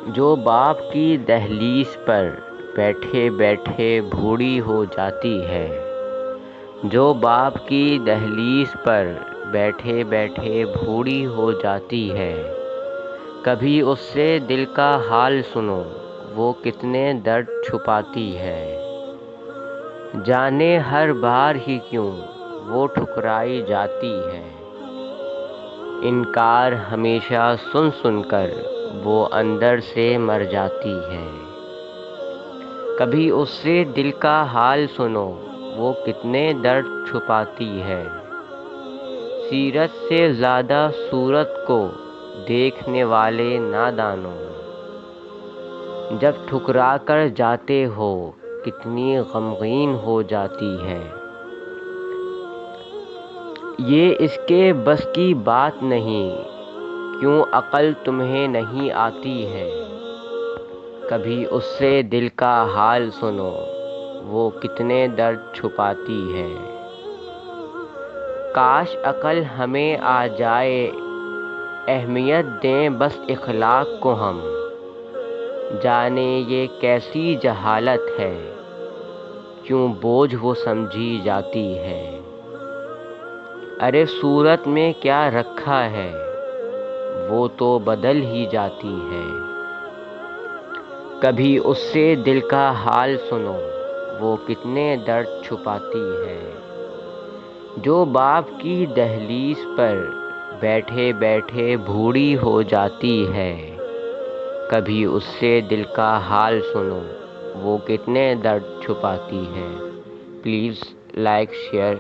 جو باپ کی دہلیز پر بیٹھے بیٹھے بوڑھی ہو جاتی ہے، جو باپ کی دہلیز پر بیٹھے بیٹھے بوڑھی ہو جاتی ہے، کبھی اس سے دل کا حال سنو، وہ کتنے درد چھپاتی ہے۔ جانے ہر بار ہی کیوں وہ ٹھکرائی جاتی ہے، انکار ہمیشہ سن سن کر وہ اندر سے مر جاتی ہے۔ کبھی اس سے دل کا حال سنو، وہ کتنے درد چھپاتی ہے۔ سیرت سے زیادہ صورت کو دیکھنے والے نادانوں، جب ٹھکرا کر جاتے ہو کتنی غمگین ہو جاتی ہے۔ یہ اس کے بس کی بات نہیں، کیوں عقل تمہیں نہیں آتی ہے۔ کبھی اس سے دل کا حال سنو، وہ کتنے درد چھپاتی ہے۔ کاش عقل ہمیں آ جائے، اہمیت دیں بس اخلاق کو ہم، جانیں یہ کیسی جہالت ہے، کیوں بوجھ وہ سمجھی جاتی ہے۔ ارے صورت میں کیا رکھا ہے، وہ تو بدل ہی جاتی ہے۔ کبھی اس سے دل کا حال سنو، وہ کتنے درد چھپاتی ہے۔ جو باپ کی دہلیز پر بیٹھے بیٹھے بوڑھی ہو جاتی ہے، کبھی اس سے دل کا حال سنو، وہ کتنے درد چھپاتی ہے۔ Please like, share